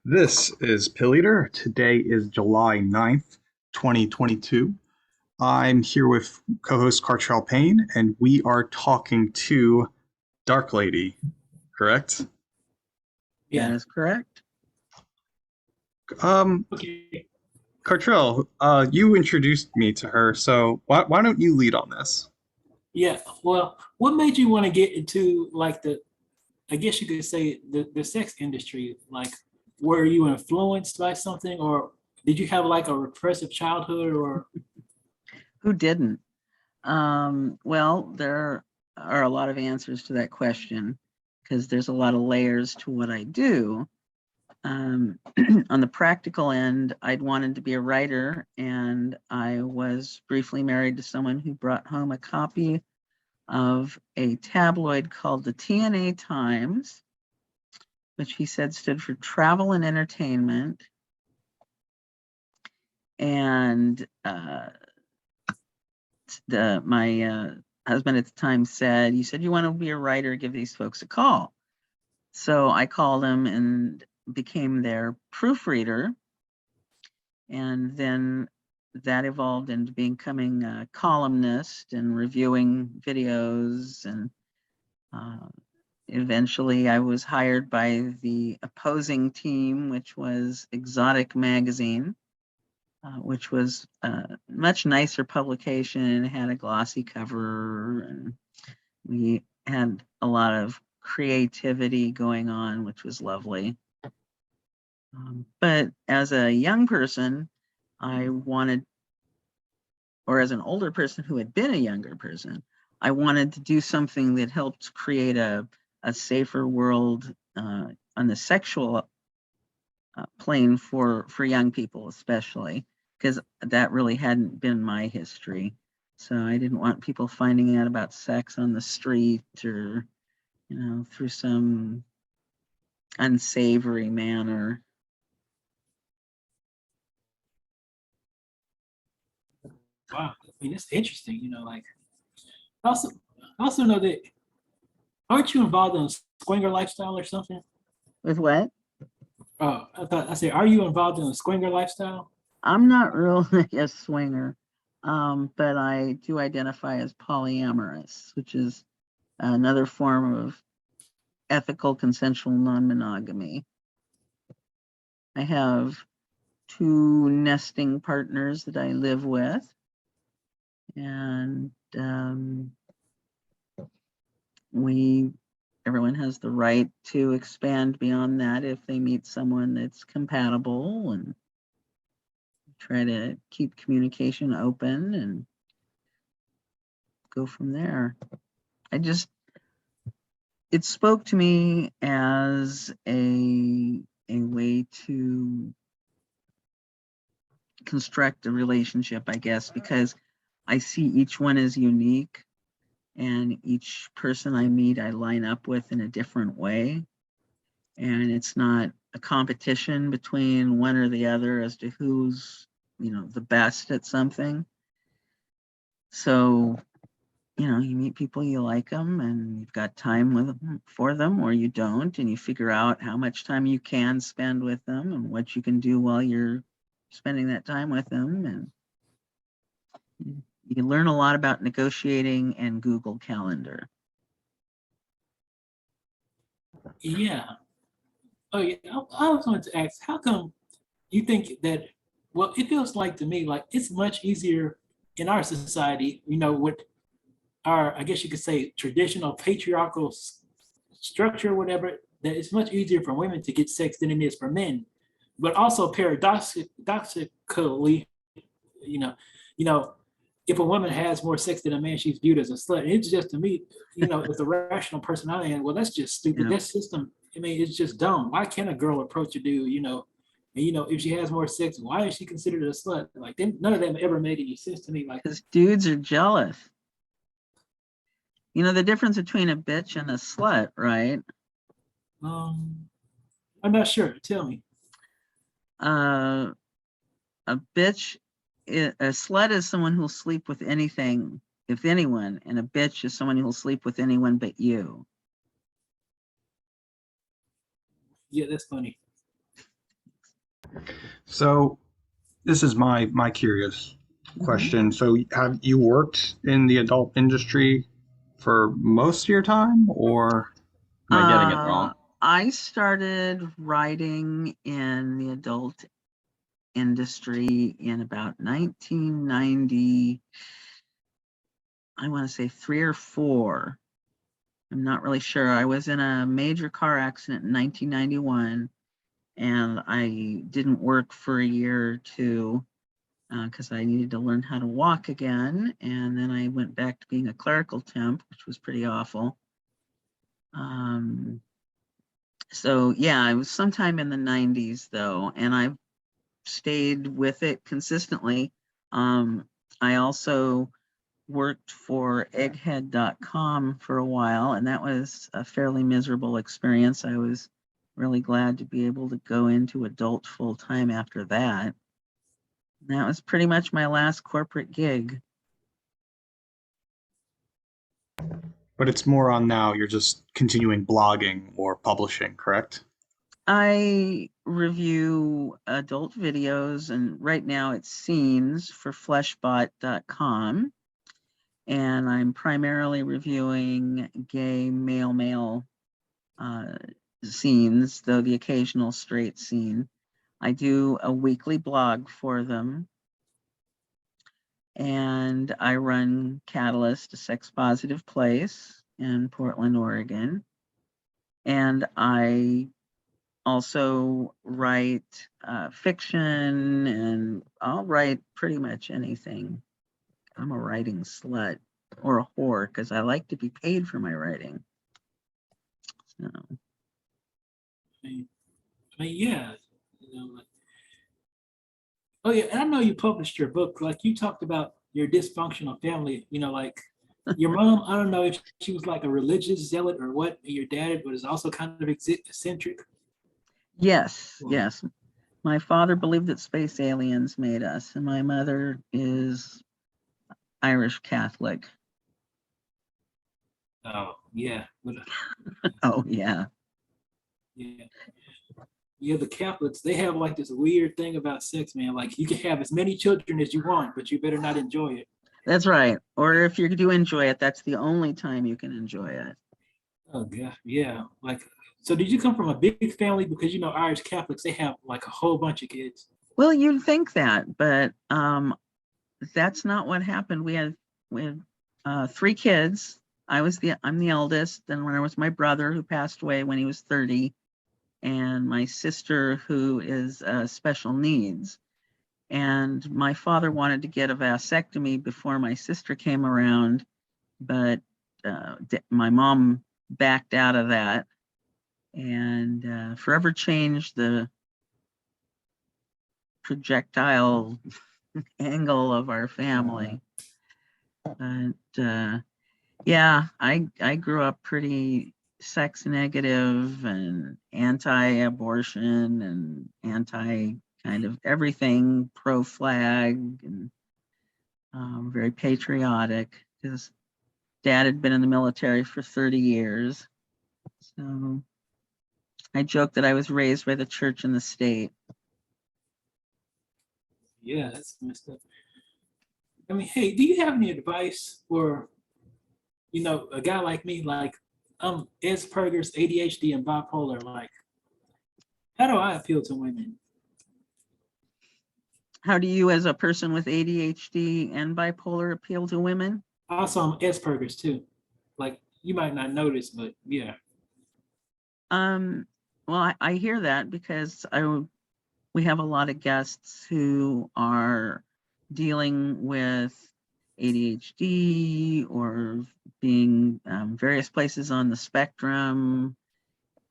This is Pilleater. Today is July 9th, 2022. I'm here with co-host Cartrell Payne, and we are talking to Darklady, correct? That Yeah. is correct. Um, Okay. Cartrell, you introduced me to her, so why don't you lead on this? Yeah. Well, what made you want to get into like I guess you could say the sex industry? Like, were you influenced by something, or did you have like a repressive childhood, or Who didn't? Well, there are a lot of answers to that question because there's a lot of layers to what I do. Um, on the practical end, I'd wanted to be a writer, and I was briefly married to someone who brought home a copy of a tabloid called the TNA Times, which he said stood for Travel and Entertainment. And my husband at the time said, "You said you want to be a writer, give these folks a call." So I called him and became their proofreader. And then that evolved into becoming a columnist and reviewing videos. And eventually I was hired by the opposing team, which was Exotic Magazine, which was a much nicer publication and had a glossy cover. And we had a lot of creativity going on, which was lovely. But as a young person, I wanted, or as an older person who had been a younger person, I wanted to do something that helped create a safer world on the sexual plane for young people, especially, because that really hadn't been my history. So I didn't want people finding out about sex on the street or, through some unsavory manner. wow? I mean, it's interesting. Like also also know that aren't you involved in a swinger lifestyle or something? With what? Oh, I said, are you involved in a swinger lifestyle? I'm not really a swinger, but I do identify as polyamorous, which is another form of ethical consensual non-monogamy. I have two nesting partners that I live with, and everyone has the right to expand beyond that if they meet someone that's compatible, and try to keep communication open and go from there. It spoke to me as a way to construct a relationship, I guess, because I see each one as unique, and each person I meet I line up with in a different way. And it's not a competition between one or the other as to who's, the best at something. So, you meet people, you like them, and you've got time with them, for them, or you don't, and you figure out how much time you can spend with them and what you can do while you're spending that time with them. And you learn a lot about negotiating and Google Calendar. Yeah. Oh yeah. I was going to ask, how come you think that? Well, it feels like to me like it's much easier in our society, with our, I guess you could say, traditional patriarchal structure, or whatever, that it's much easier for women to get sex than it is for men. But also paradoxically, you know, you know, if a woman has more sex than a man, she's viewed as a slut. And it's just to me, as a rational person I am, well, that's just stupid. Yeah. That system, I mean, it's just dumb. Why can't a girl approach a dude, and if she has more sex, why is she considered a slut? Like, none of them ever made any sense to me. Like, Because dudes are jealous. The difference between a bitch and a slut, right? I'm not sure. Tell me. Uh, a bitch, a slut is someone who'll sleep with anything, if anyone, and a bitch is someone who'll sleep with anyone but you. Yeah, that's funny. So this is my curious Mhm. question. So have you worked in the adult industry for most of your time, or am I getting it wrong? I started writing in the adult industry in about 1990, I want to say 3 or 4. I'm not really sure. I was in a major car accident in 1991, and I didn't work for a year or two because I needed to learn how to walk again. And then I went back to being a clerical temp, which was pretty awful. So yeah, it was sometime in the 90s though, and I've stayed with it consistently. I also worked for egghead.com for a while, and that was a fairly miserable experience. I was really glad to be able to go into adult full time after that. And that was pretty much my last corporate gig. But it's more on now. You're just continuing blogging or publishing, correct? I review adult videos, and right now it's scenes for fleshbot.com. And I'm primarily reviewing gay male uh, scenes, though the occasional straight scene. I do a weekly blog for them, and I run Catalyst, a sex positive place in Portland, Oregon. And I also write fiction, and I'll write pretty much anything. I'm a writing slut or a whore because I like to be paid for my writing. So, Yeah. You know, like, oh yeah, and I know you published your book. Like you talked about your dysfunctional family. Like your mom. I don't know if she was like a religious zealot or what. Your dad was also kind of eccentric. yes, yes. My father believed that space aliens made us, and my mother is Irish Catholic. Oh yeah, Oh, yeah. yeah. Yeah, the Catholics, they have like this weird thing about sex, man. Like you can have as many children as you want, but you better not enjoy it. That's right. Or if you do enjoy it, that's the only time you can enjoy it. Oh god, yeah. Like, so did you come from a big family? Because Irish Catholics, they have like a whole bunch of kids. Well, you'd think that, but that's not what happened. We had 3 kids. I'm the eldest. Then when I was my brother who passed away when he was 30, and my sister who is special needs. And my father wanted to get a vasectomy before my sister came around, but my mom backed out of that, and forever changed the projectile angle of our family. But yeah, I grew up pretty sex negative and anti-abortion and anti kind of everything, pro flag, and very patriotic because dad had been in the military for 30 years. So I joke that I was raised by the church and the state. Yeah, that's messed up. I mean, hey, do you have any advice for a guy like me, like I'm Asperger's, ADHD, and bipolar? Like, how do I appeal to women? How do you, as a person with ADHD and bipolar, appeal to women? Also, I'm Asperger's too. Like, you might not notice, but yeah. Um, well, I hear that because we have a lot of guests who are dealing with ADHD or being various places on the spectrum.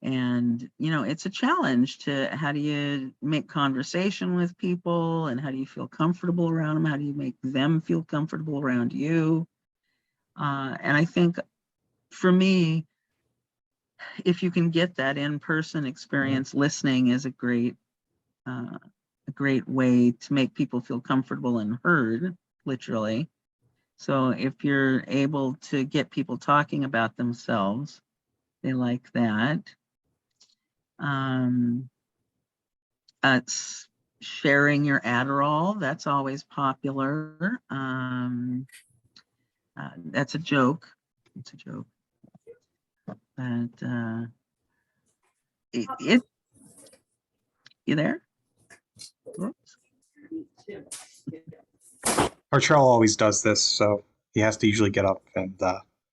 And, it's a challenge to how do you make conversation with people and how do you feel comfortable around them? How do you make them feel comfortable around you? And I think for me, if you can get that in-person experience, listening is a great way to make people feel comfortable and heard, literally. So if you're able to get people talking about themselves, they like that. sharing your Adderall, that's always popular. That's a joke. It's a joke. But you there? Oops. Cartrell always does this, so he has to usually get up and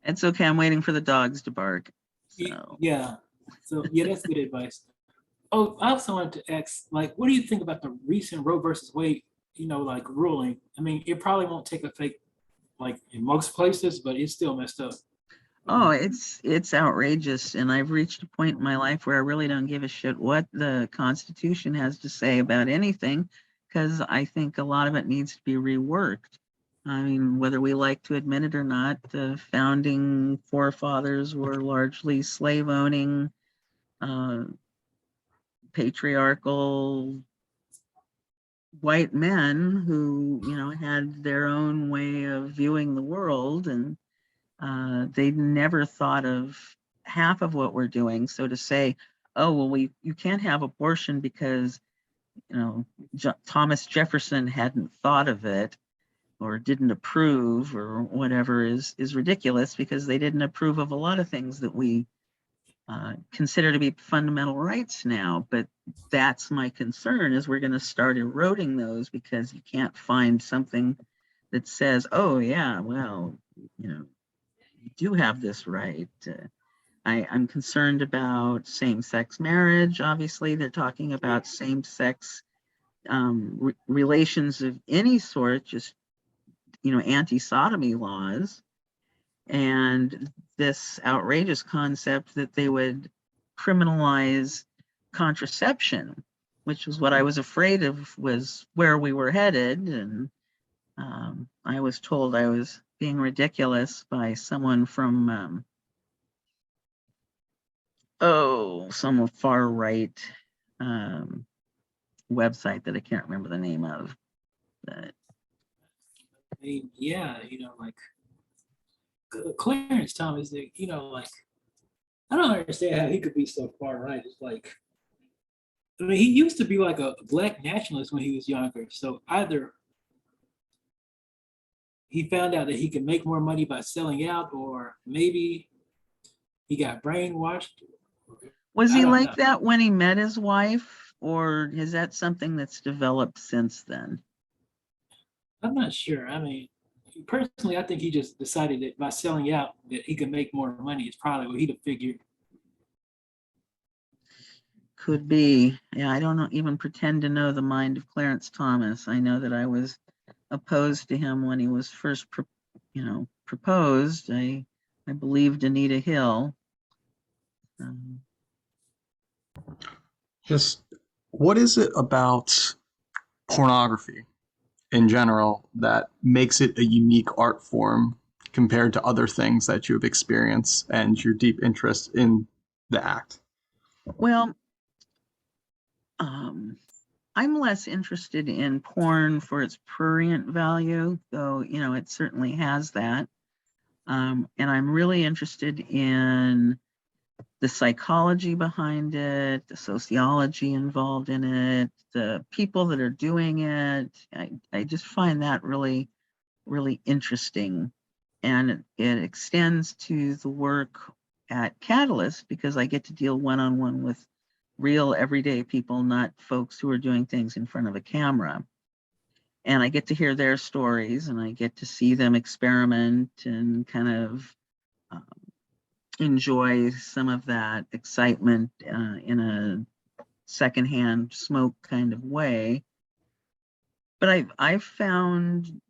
It's okay. I'm waiting for the dogs to bark. So Yeah. So yeah, that's good advice. Oh, I also wanted to ask, like, what do you think about the recent Roe versus Wade, like ruling? I mean, it probably won't take effect like in most places, but it's still messed up. oh, it's outrageous, and I've reached a point in my life where I really don't give a shit what the Constitution has to say about anything, because I think a lot of it needs to be reworked. I mean, whether we like to admit it or not, the founding forefathers were largely slave-owning, uh, patriarchal white men who, had their own way of viewing the world, and they never thought of half of what we're doing. So to say, oh, well, you can't have abortion because, Thomas Jefferson hadn't thought of it or didn't approve or whatever is ridiculous, because they didn't approve of a lot of things that we consider to be fundamental rights now. But that's my concern, is we're going to start eroding those because you can't find something that says, oh yeah, well, you do have this right. I'm concerned about same-sex marriage. Obviously, they're talking about same-sex relations of any sort, just, anti-sodomy laws. And this outrageous concept that they would criminalize contraception, which was what I was afraid of, was where we were headed. And I was told I was being ridiculous by someone from, some far right website that I can't remember the name of. But I mean, yeah, like Clarence Thomas, like I don't understand how he could be so far right. It's like, I mean, he used to be like a black nationalist when he was younger. So either he found out that he could make more money by selling out, or maybe he got brainwashed. was I he don't like know. that when he met his wife, or is that something that's developed since then? I'm not sure. I mean, personally, I think he just decided that by selling out that he could make more money. It's probably what he'd have figured. Could be. Yeah, I don't even pretend to know the mind of Clarence Thomas. I know that I was opposed to him when he was first, proposed. I believed Anita Hill. Um, just what is it about pornography in general that makes it a unique art form compared to other things that you have experienced and your deep interest in the act? well, um, I'm less interested in porn for its prurient value, though, it certainly has that. And I'm really interested in the psychology behind it, the sociology involved in it, the people that are doing it. I just find that really, really interesting. And it extends to the work at Catalyst, because I get to deal one-on-one with real everyday people, not folks who are doing things in front of a camera. And I get to hear their stories, and I get to see them experiment and kind of enjoy some of that excitement in a secondhand smoke kind of way. But I've found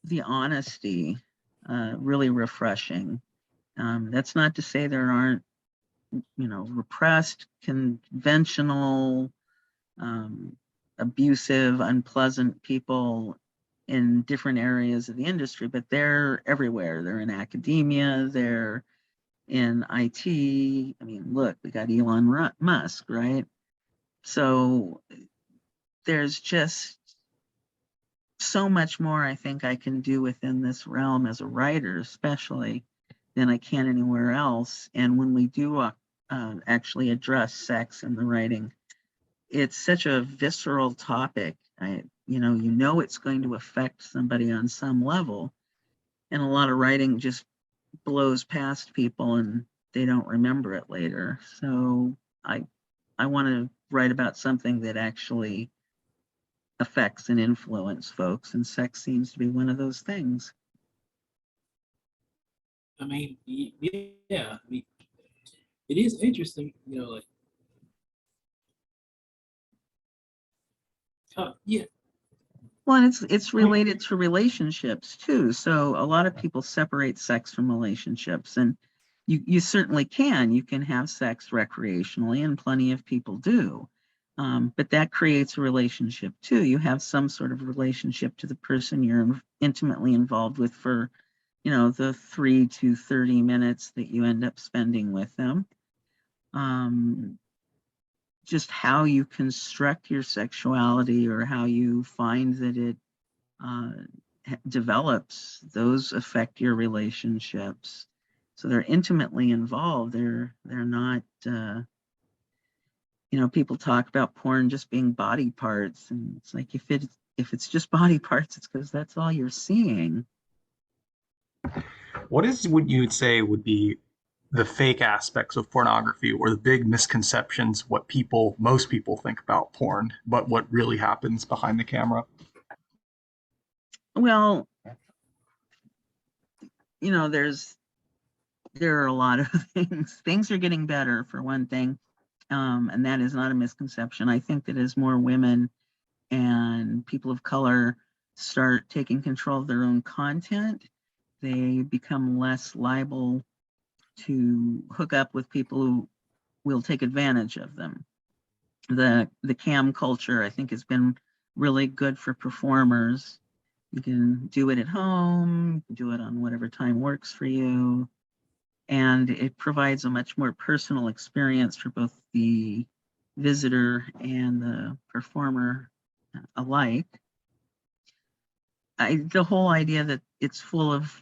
the honesty really refreshing. That's not to say there aren't, repressed, conventional, um, abusive, unpleasant people in different areas of the industry, but they're everywhere. They're in academia, they're in IT. I mean, look, we got Elon Musk, right? So there's just so much more I think I can do within this realm as a writer, especially, than I can anywhere else. And when we do actually address sex in the writing, it's such a visceral topic. You know it's going to affect somebody on some level, and a lot of writing just blows past people and they don't remember it later. So I want to write about something that actually affects and influence folks, and sex seems to be one of those things. I mean, yeah, I mean, it is interesting, you know, like, yeah, Well, and it's related to relationships too. So a lot of people separate sex from relationships, and you certainly can. You can have sex recreationally, and plenty of people do. But that creates a relationship too. You have some sort of relationship to the person you're intimately involved with for, the 3 to 30 minutes that you end up spending with them. Just how you construct your sexuality or how you find that it uh, develops, those affect your relationships. So they're intimately involved. They're not. People talk about porn just being body parts, and it's like if it's just body parts, it's because that's all you're seeing. What is what you would say would be the fake aspects of pornography or the big misconceptions, what most people think about porn, but what really happens behind the camera? Well, there are a lot of things. Things are getting better for one thing, and that is not a misconception. I think that as more women and people of color start taking control of their own content, they become less liable to hook up with people who will take advantage of them. The cam culture, I think, has been really good for performers. You can do it at home, you can do it on whatever time works for you, and it provides a much more personal experience for both the visitor and the performer alike. The whole idea that it's full of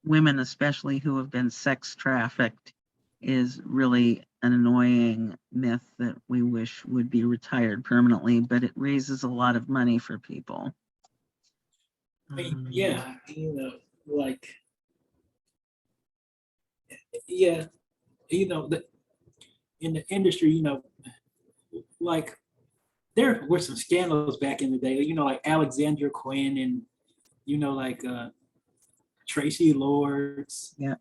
women, especially who have been sex trafficked, is really an annoying myth that we wish would be retired permanently, but it raises a lot of money for people. I mean, yeah, you know, like, yeah, in the industry, like there were some scandals back in the day, like Alexandra Quinn and, like Tracy Lords. Yeah.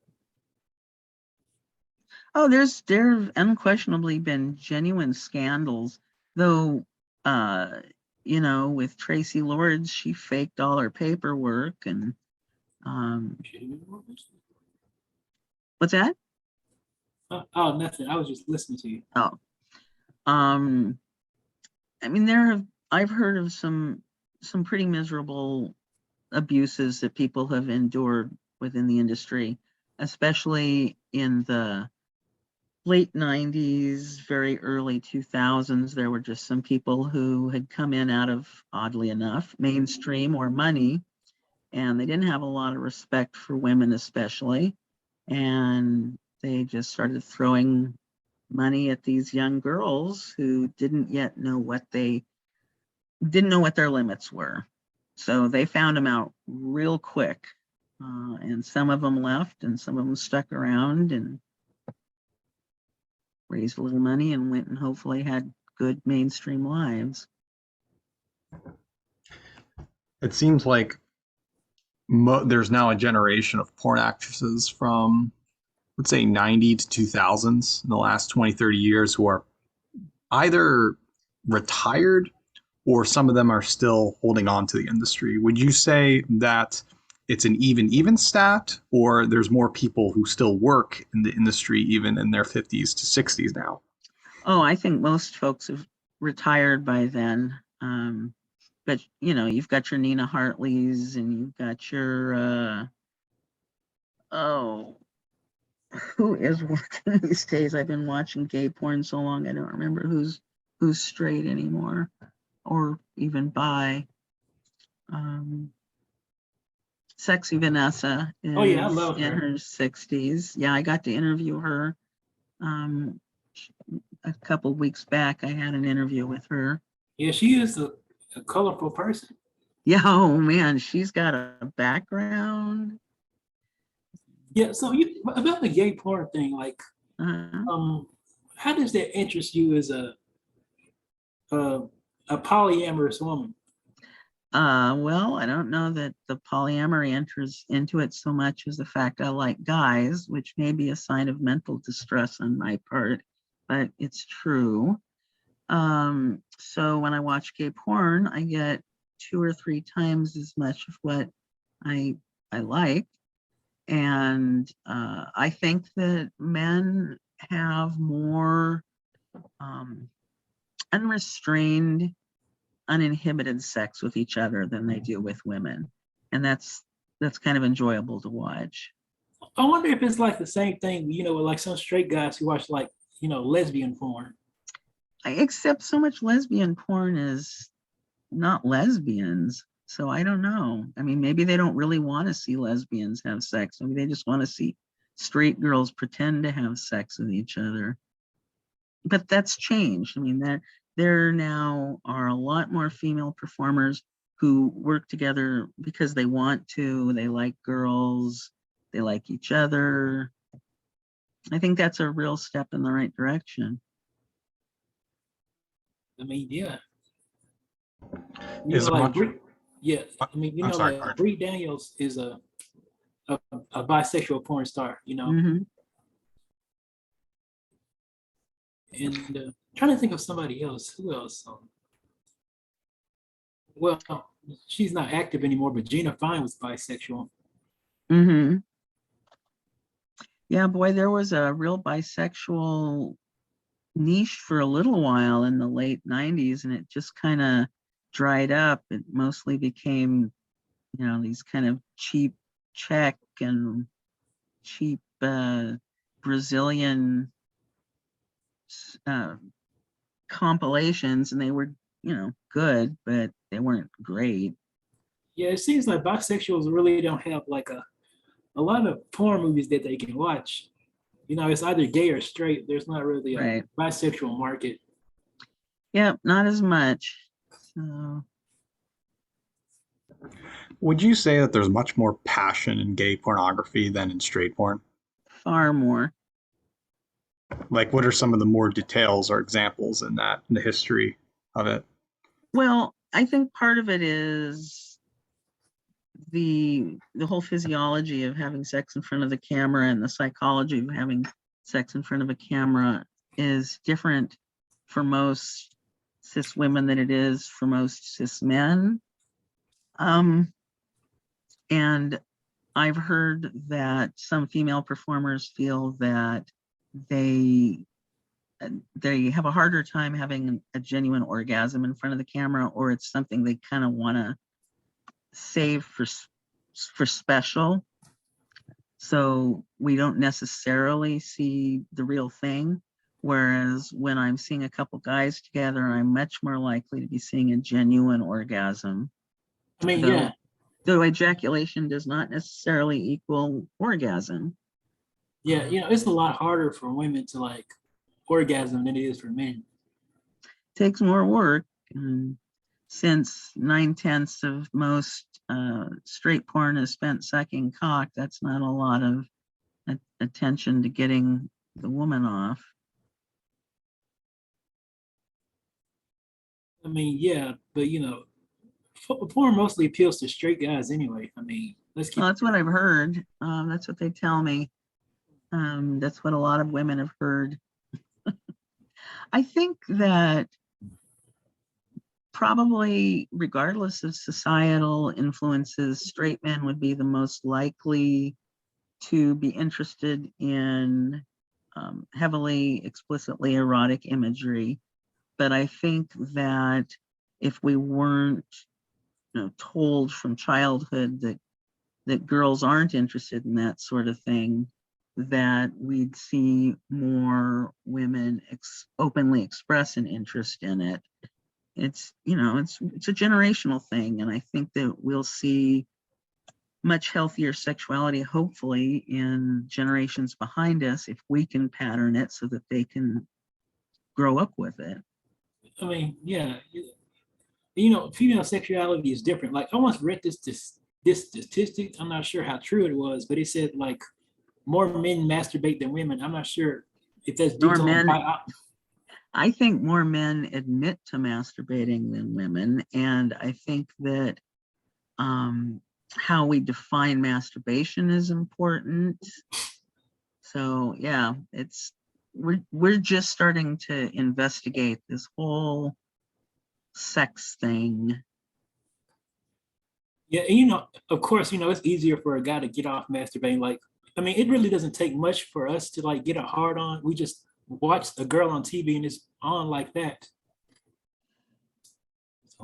Oh, there have unquestionably been genuine scandals, though. With Tracy Lords, she faked all her paperwork, and what's that? Oh, nothing. I was just listening to you. Oh, I mean, I've heard of some pretty miserable abuses that people have endured within the industry, especially in the late 90s, very early 2000s. There were just some people who had come in out of, oddly enough, mainstream or money, and they didn't have a lot of respect for women, especially. And they just started throwing money at these young girls who didn't yet know what their limits were. So they found them out real quick. And some of them left and some of them stuck around and raised a little money and went and hopefully had good mainstream lives. It seems like there's now a generation of porn actresses from, let's say, 90 to 2000s in the last 20, 30 years who are either retired or some of them are still holding on to the industry. Would you say that it's an even stat, or there's more people who still work in the industry even in their 50s to 60s now? Oh, I think most folks have retired by then. But you've got your Nina Hartleys and you've got your who is working these days? I've been watching gay porn so long I don't remember who's straight anymore or even bi. Sexy Vanessa is Oh yeah, I love in her. her 60s. Yeah, I got to interview her. a couple weeks back, I had an interview with her. Yeah, she is a colorful person. Yeah, oh man, she's got a background. Yeah, so you about the gay porn thing, like, Uh, how does that interest you as a, a polyamorous woman? well, I don't know that the polyamory enters into it so much as the fact I like guys, which may be a sign of mental distress on my part, but it's true. So when I watch gay porn, I get 2 or 3 times as much of what I I like. And I think that men have more um, unrestrained, uninhibited sex with each other than they do with women, and that's kind of enjoyable to watch. I wonder if it's like the same thing, with like some straight guys who watch like, lesbian porn. Except so much lesbian porn is not lesbians. So I don't know. I mean, maybe they don't really want to see lesbians have sex. Maybe they just want to see straight girls pretend to have sex with each other. But that's changed. I mean, there now are a lot more female performers who work together because they want to, they like girls, they like each other. I think that's a real step in the right direction. I mean, yeah. Is there Like much? Brie, yeah. I mean, I'm sorry, like Card. Brie Daniels is a bisexual porn star, Hmm. and trying to think of somebody else. Who else? Well, she's not active anymore, but Gina Fine was bisexual. Hmm. Yeah, boy, there was a real bisexual niche for a little while in the late 90s, and it just kind of dried up. It mostly became, these kind of cheap Czech and cheap Brazilian uh, compilations, and they were, good, but they weren't great. Yeah, it seems like bisexuals really don't have like a lot of porn movies that they can watch. It's either gay or straight. There's not really a Right. bisexual market. Yep, not as much. So Would you say that there's much more passion in gay pornography than in straight porn? far more. Like, what are some of the more details or examples in that, in the history of it? Well, I think part of it is the whole physiology of having sex in front of the camera and the psychology of having sex in front of a camera is different for most cis women than it is for most cis men. And I've heard that some female performers feel that they they have a harder time having a genuine orgasm in front of the camera, or it's something they kind of want to save for special. So we don't necessarily see the real thing. Whereas when I'm seeing a couple guys together, I'm much more likely to be seeing a genuine orgasm. I mean, Though yeah, though ejaculation does not necessarily equal orgasm. yeah. It's a lot harder for women to like orgasm than it is for men. Takes more work. And since 9/10 of most straight porn is spent sucking cock, that's not a lot of attention to getting the woman off. I mean, yeah, but porn mostly appeals to straight guys anyway. I mean, let's Well, keep that's what I've heard. That's what they tell me. That's what a lot of women have heard. I think that probably, regardless of societal influences, straight men would be the most likely to be interested in heavily, explicitly erotic imagery. But I think that if we weren't, told from childhood that girls aren't interested in that sort of thing, that we'd see more women openly express an interest in it. It's a generational thing, and I think that we'll see much healthier sexuality, hopefully, in generations behind us if we can pattern it so that they can grow up with it. I mean, yeah, female sexuality is different. Like I once read this statistic. I'm not sure how true it was, but it said like more men masturbate than women. I'm not sure if that's due More to like men, I think more men admit to masturbating than women, and I think that how we define masturbation is important. So yeah, we're just starting to investigate this whole sex thing. Yeah, and of course, it's easier for a guy to get off masturbating. Like, I mean, it really doesn't take much for us to like get a hard on. We just watch a girl on TV and it's on like that.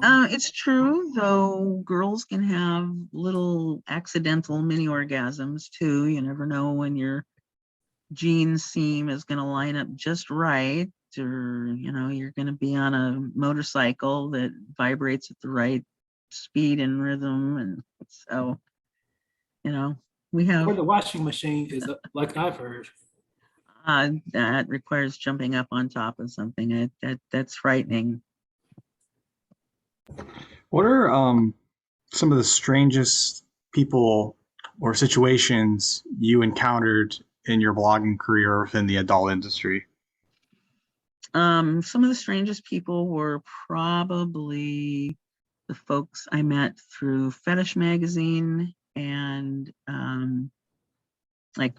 It's true, though girls can have little accidental mini orgasms too. You never know when your gene seam is going to line up just right, or you're going to be on a motorcycle that vibrates at the right speed and rhythm, and so we Or have the washing machine is like I've heard. that requires jumping up on top of something. That's frightening. What are some of the strangest people or situations you encountered in your blogging career within the adult industry? Some of the strangest people were probably the folks I met through Fetish Magazine, and like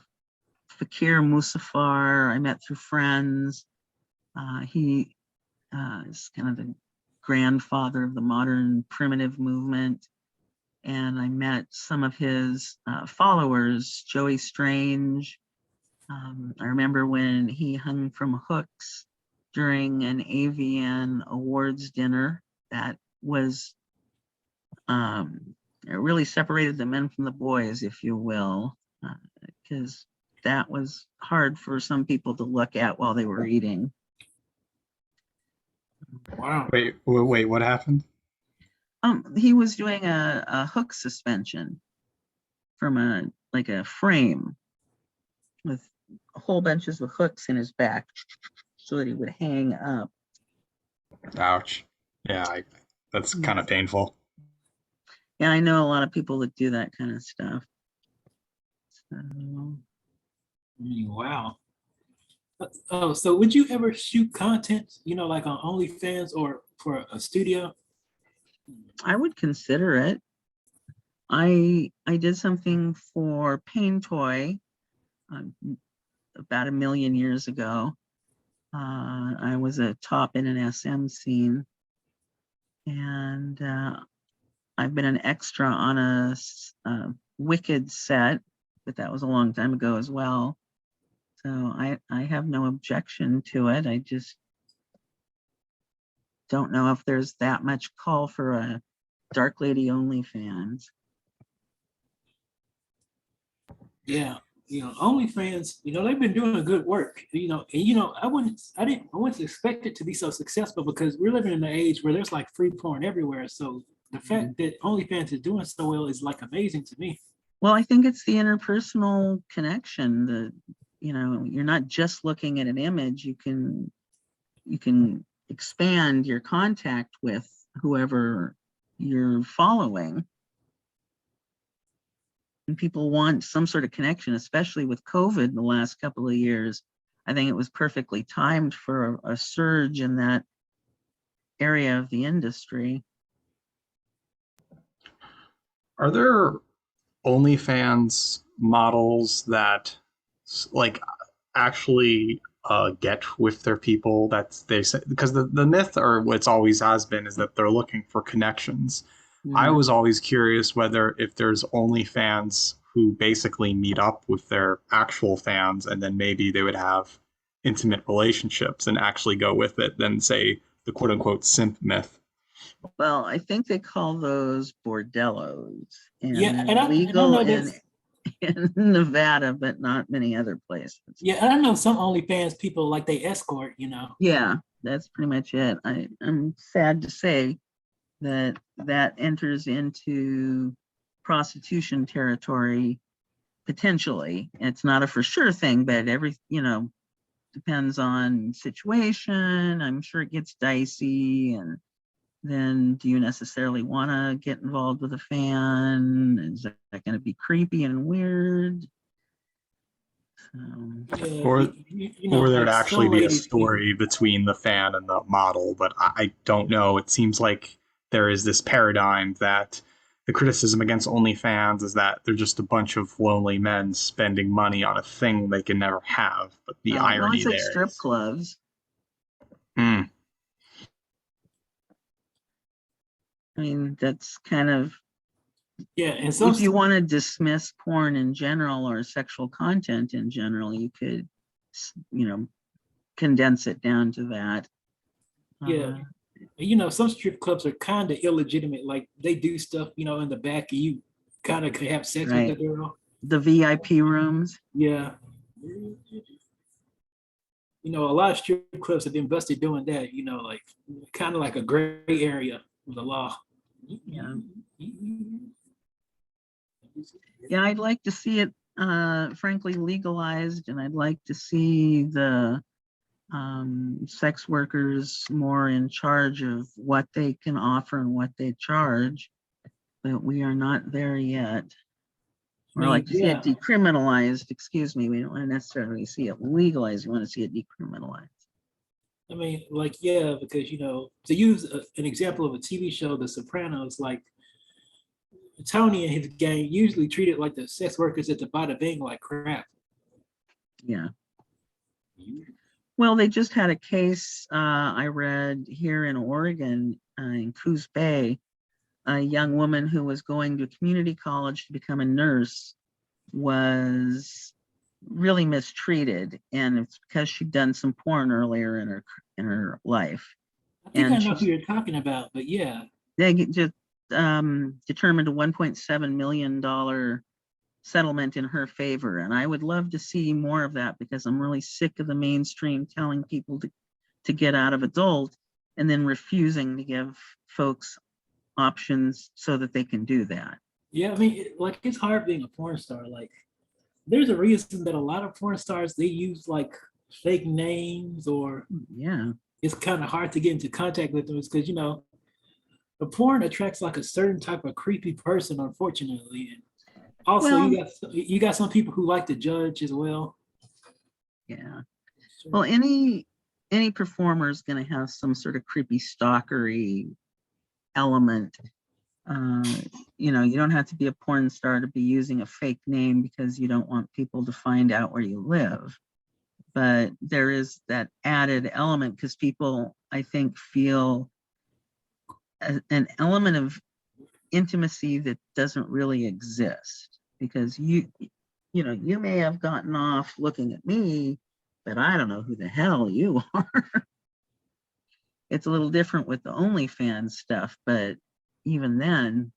Fakir Musafar, I met through friends. He is kind of the grandfather of the modern primitive movement. And I met some of his followers, Joey Strange. I remember when he hung from hooks during an AVN awards dinner. That was, it really separated the men from the boys, if you will, because that was hard for some people to look at while they were eating. Wow. Wait, what happened? He was doing a hook suspension from a frame with whole bunches of hooks in his back so that he would hang up. Ouch. Yeah, that's kind of painful. Yeah, I know a lot of people that do that kind of stuff. So, Wow. Oh, so would you ever shoot content, like on OnlyFans or for a studio? I would consider it. I did something for Pain Toy about 1 million years ago. I was a top in an SM scene, and I've been an extra on a Wicked set, but that was a long time ago as well. So I have no objection to it. I just don't know if there's that much call for a Darklady OnlyFans. Yeah, OnlyFans, they've been doing good work, I wouldn't expect it to be so successful because we're living in an age where there's like free porn everywhere. So the fact that OnlyFans is doing so well is like amazing to me. Well, I think it's the interpersonal connection. You're not just looking at an image. You can expand your contact with whoever you're following. And people want some sort of connection, especially with COVID in the last couple of years. I think it was perfectly timed for a surge in that area of the industry. Are there OnlyFans models that like actually get with their people that they say, because the myth or what's always has been is that they're looking for connections. I was always curious whether if there's OnlyFans who basically meet up with their actual fans and then maybe they would have intimate relationships and actually go with it than say the quote unquote simp myth. Well, I think they call those bordellos, and Yeah, they're and I legal know this. in Nevada, but not many other places. Yeah, and I know some OnlyFans people like they escort. Yeah, that's pretty much it. I'm sad to say that enters into prostitution territory potentially. It's not a for sure thing, but depends on situation. I'm sure it gets dicey, and then do you necessarily want to get involved with a fan? Is that going to be creepy and weird? So, Yeah, Or know, there'd like actually some be a ladies, story between the fan and the model, but I don't know. It seems like there is this paradigm that the criticism against OnlyFans is that they're just a bunch of lonely men spending money on a thing they can never have. But the well, irony it's like there strip is, clubs. hmm, I mean, that's kind of, yeah, and some, if you want to dismiss porn in general or sexual content in general, you could, condense it down to that. yeah, some strip clubs are kind of illegitimate. Like they do stuff, in the back, and you kind of could have sex with the Right. girl. The VIP rooms. Yeah. A lot of strip clubs have been busted doing that, like kind of like a gray area with the law. Yeah. Yeah, I'd like to see it, frankly, legalized, and I'd like to see the sex workers more in charge of what they can offer and what they charge, but we are not there yet. Or like to see it decriminalized, excuse me, we don't want to necessarily see it legalized, we want to see it decriminalized. I mean, because, to use an example of a TV show, The Sopranos, like Tony and his gang usually treated like the sex workers at the Bada Bing like crap. Yeah. Well, they just had a case I read here in Oregon, in Coos Bay, a young woman who was going to community college to become a nurse was really mistreated, and it's because she'd done some porn earlier in her life. I think I know who you're talking about, but yeah. They just determined a $1.7 million settlement in her favor, and I would love to see more of that, because I'm really sick of the mainstream telling people to get out of adult and then refusing to give folks options so that they can do that. Yeah, I mean, it's hard being a porn star. Like, there's a reason that a lot of porn stars, they use like fake names, or Yeah, it's kind of hard to get into contact with them. It's because the porn attracts like a certain type of creepy person, unfortunately. And also, well, you got some people who like to judge as well. yeah. Well, any performer is going to have some sort of creepy stalkery element. You don't have to be a porn star to be using a fake name because you don't want people to find out where you live. But there is that added element, because people, I think, feel an element of intimacy that doesn't really exist, because you may have gotten off looking at me, but I don't know who the hell you are. It's a little different with the OnlyFans stuff, but even then,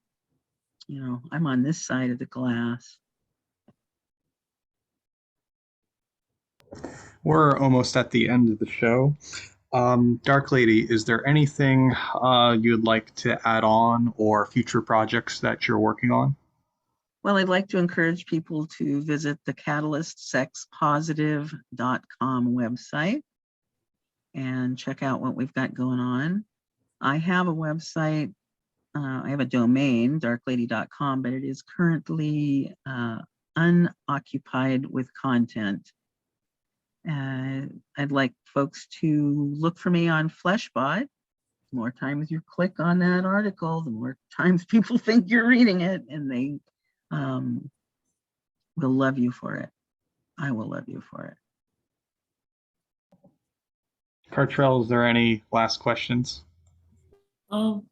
I'm on this side of the glass. we're almost at the end of the show. Darklady, is there anything you'd like to add on, or future projects that you're working on? Well, I'd like to encourage people to visit the catalystsexpositive.com website and check out what we've got going on. I have a website, I have a domain, darklady.com, but it is currently unoccupied with content. I'd like folks to look for me on Fleshbot. The more times you click on that article, the more times people think you're reading it, and they will love you for it. I will love you for it. Cartrell, is there any last questions? No,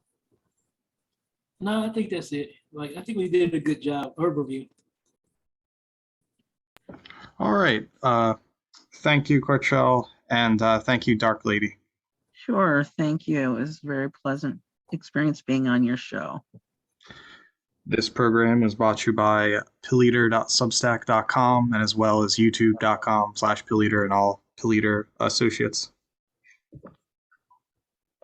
I think that's it. Like, I think we did a good job overview. All right. Thank you, Cartrell, and thank you, Darklady. Sure, thank you. It was a very pleasant experience being on your show. This program is brought to you by pilleater.substack.com, and as well as youtube.com/pilleater and all Pe.Cast associates.